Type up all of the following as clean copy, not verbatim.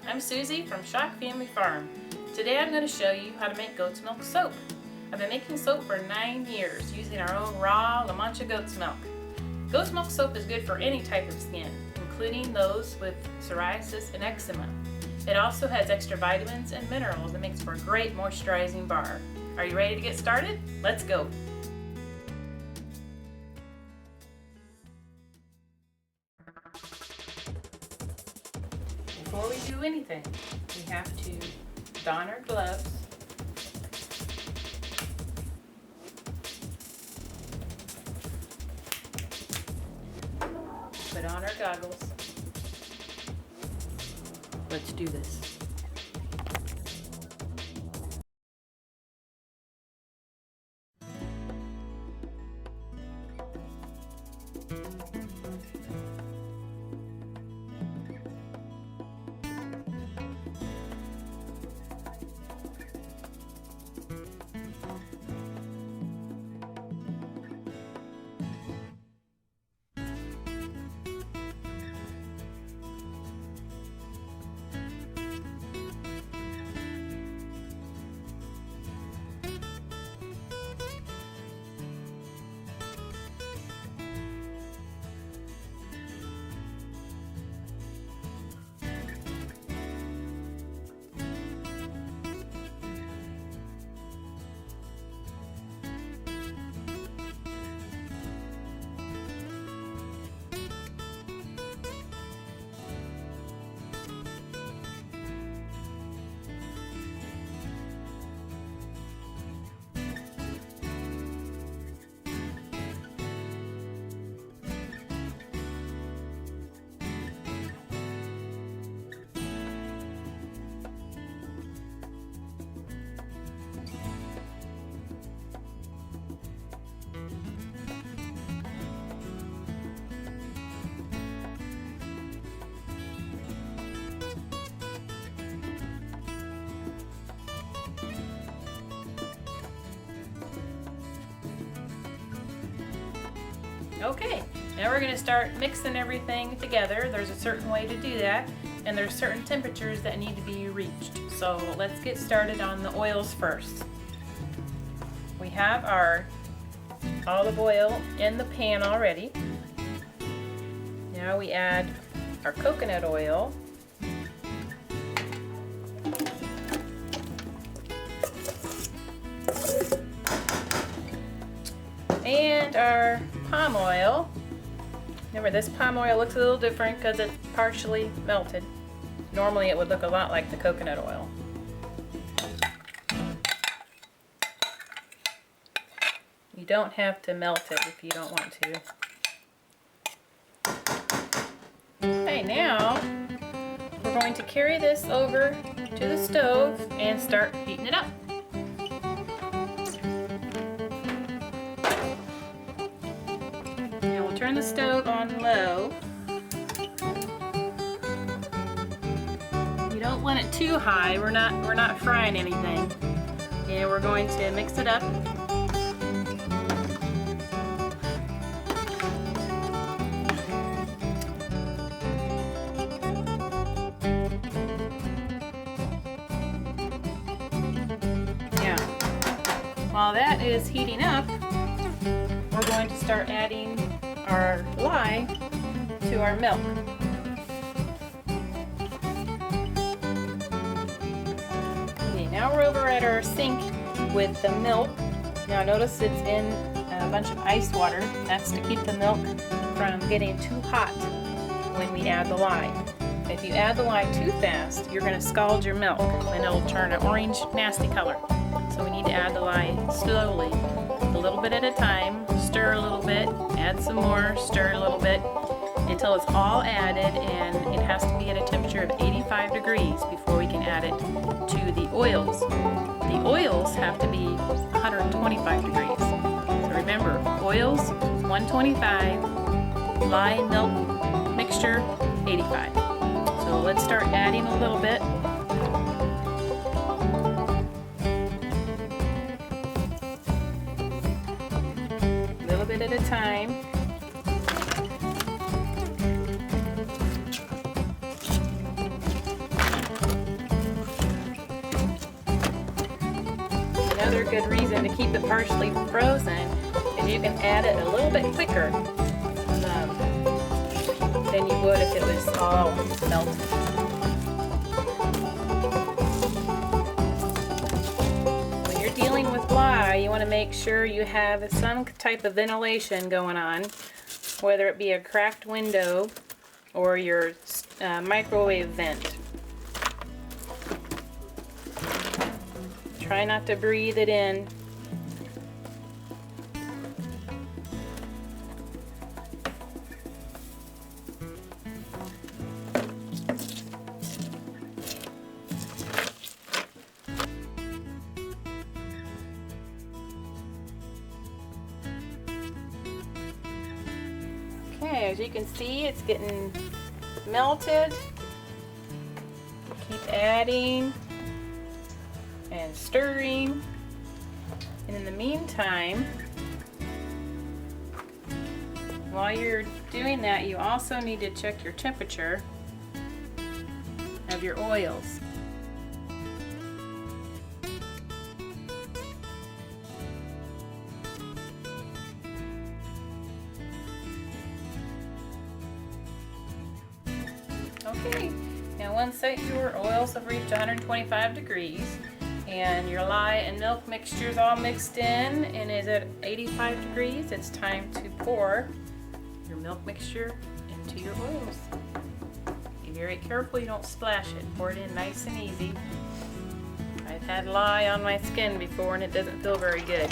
I'm Susie from Shock Family Farm. Today I'm going to show you how to make goat's milk soap. I've been making soap for 9 years using our own raw La Mancha goat's milk. Goat's milk soap is good for any type of skin, including those with psoriasis and eczema. It also has extra vitamins and minerals that makes for a great moisturizing bar. Are you ready to get started? Let's go! Before we do anything, we have to don our gloves, put on our goggles. Let's do this. Okay, now we're going to start mixing everything together. There's a certain way to do that, and there's certain temperatures that need to be reached. So let's get started on the oils first. We have our olive oil in the pan already. Now we add our coconut oil. And our palm oil. Remember, this palm oil looks a little different because it's partially melted. Normally it would look a lot like the coconut oil. You don't have to melt it if you don't want to. Okay, now we're going to carry this over to the stove and start heating it up. Turn the stove on low. You don't want it too high. We're not frying anything. And we're going to mix it up. Now, while that is heating up, we're going to start adding our lye to our milk. Okay, now we're over at our sink with the milk. Now notice it's in a bunch of ice water. That's to keep the milk from getting too hot when we add the lye. If you add the lye too fast, you're going to scald your milk and it'll turn an orange, nasty color. So we need to add the lye slowly, a little bit at a time. Stir a little bit, add some more, stir a little bit until it's all added, and it has to be at a temperature of 85 degrees before we can add it to the oils. The oils have to be 125 degrees. So remember, oils 125, lye and milk mixture 85. So let's start adding a little bit. At a time. good reason to keep it partially frozen is you can add it a little bit quicker than you would if it was all melted. When you're dealing with lye, you want to make sure you have some type of ventilation going on, whether it be a cracked window or your microwave vent. Try not to breathe it in. Okay, as you can see, it's getting melted. Keep adding and stirring, and in the meantime, while you're doing that, you also need to check your temperature of your oils. Okay, now once your oils have reached 125 degrees, and your lye and milk mixture is all mixed in and is at 85 degrees, it's time to pour your milk mixture into your oils. Be very careful you don't splash it. Pour it in nice and easy. I've had lye on my skin before and it doesn't feel very good.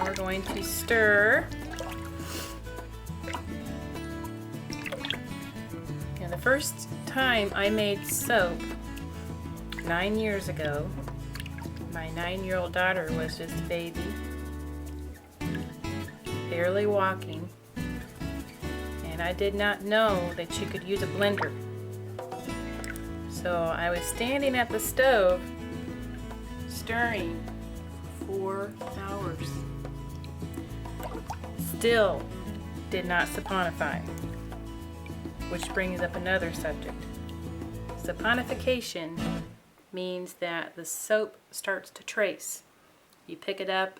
We're going to stir. And the first time I made soap 9 years ago, my 9-year-old daughter was just a baby, barely walking, and I did not know that you could use a blender. So I was standing at the stove stirring for 4 hours. Still did not saponify, which brings up another subject. Saponification means that the soap starts to trace. You pick it up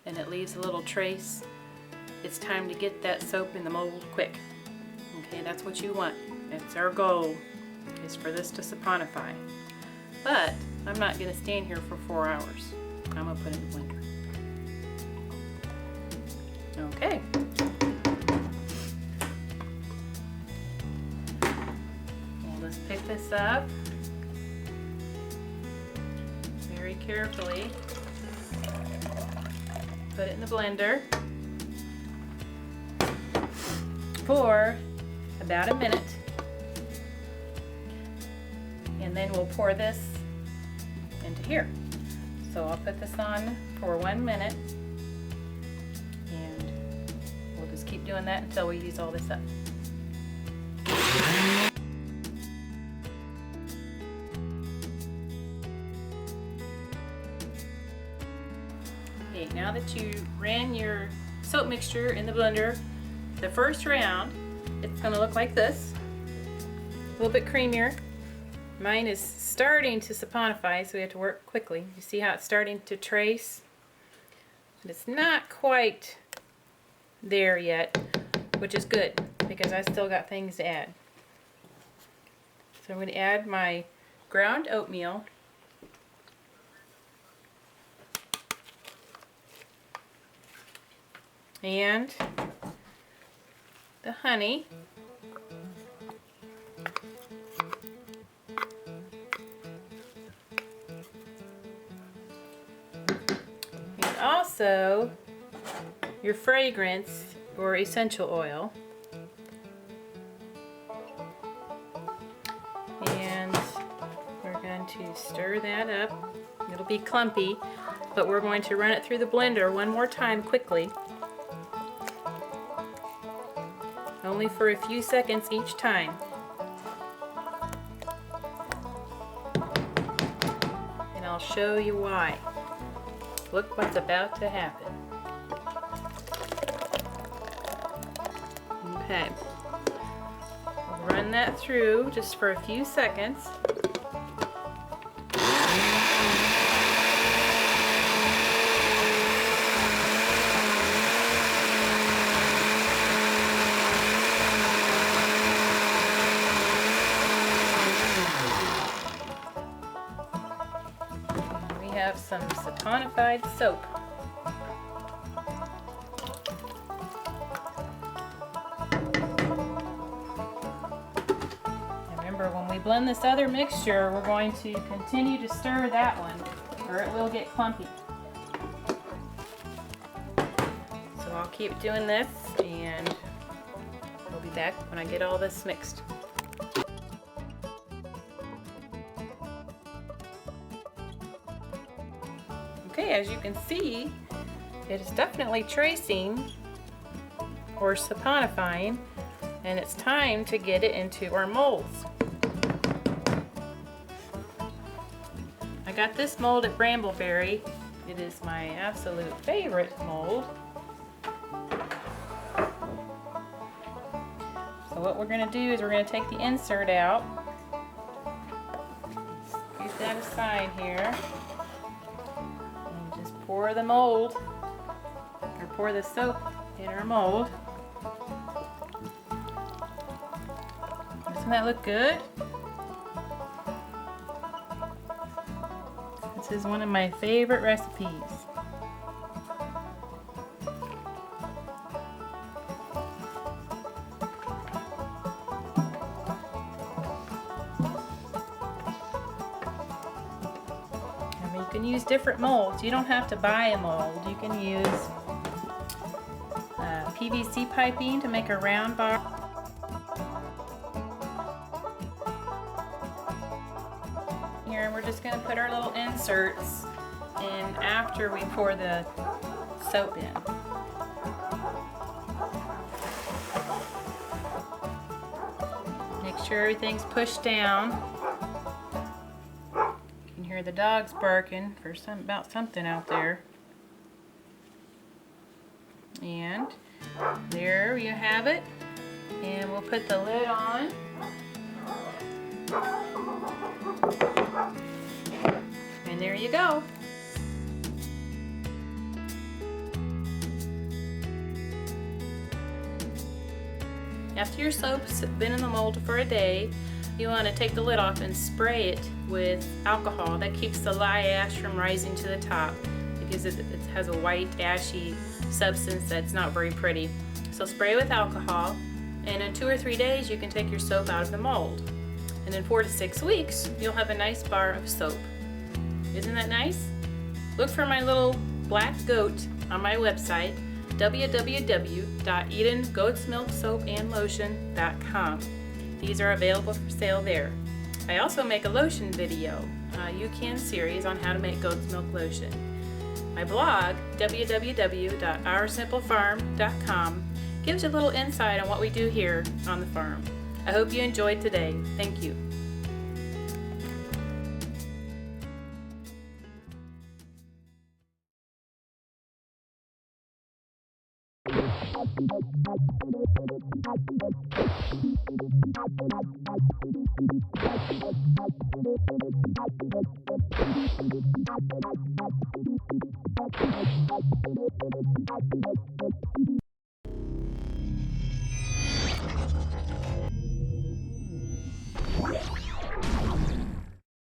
and it leaves a little trace. It's time to get that soap in the mold quick. Okay, that's what you want. That's our goal, is for this to saponify. But I'm not going to stand here for 4 hours. I'm going to put it in the blender. Okay. We'll just pick this up very carefully. Put it in the blender for about a minute. And then we'll pour this into here. So I'll put this on for 1 minute. Keep doing that until we use all this up. Okay, now that you ran your soap mixture in the blender, the first round, it's going to look like this. A little bit creamier. Mine is starting to saponify, so we have to work quickly. You see how it's starting to trace? But it's not quite there yet, which is good because I still got things to add. So I'm going to add my ground oatmeal, and the honey, and also your fragrance or essential oil, and we're going to stir that up. It'll be clumpy, but we're going to run it through the blender one more time quickly, only for a few seconds each time. And I'll show you why. Look what's about to happen. Okay. We'll run that through just for a few seconds. We have some saponified soap. When we blend this other mixture, we're going to continue to stir that one, or it will get clumpy. So I'll keep doing this, and we'll be back when I get all this mixed. Okay, as you can see, it is definitely tracing or saponifying, and it's time to get it into our molds. I got this mold at Brambleberry. It is my absolute favorite mold. So what we're going to do is we're going to take the insert out. Scoot that aside here. And just pour the mold, or pour the soap in our mold. Doesn't that look good? This is one of my favorite recipes. And you can use different molds. You don't have to buy a mold. You can use PVC piping to make a round bar. Here, we're just going to put our little inserts in after we pour the soap in. Make sure everything's pushed down. You can hear the dogs barking for about something out there. And there you have it. And we'll put the lid on. And there you go. After your soap's been in the mold for a day, you want to take the lid off and spray it with alcohol. That keeps the lye ash from rising to the top because it has a white ashy substance that's not very pretty. So spray with alcohol, and in 2 or 3 days you can take your soap out of the mold. And in 4 to 6 weeks, you'll have a nice bar of soap. Isn't that nice? Look for my little black goat on my website, www.EdenGoatsMilkSoapAndLotion.com. These are available for sale there. I also make a lotion video, You Can series on how to make goat's milk lotion. My blog, www.OurSimpleFarm.com, gives you a little insight on what we do here on the farm. I hope you enjoyed today. Thank you.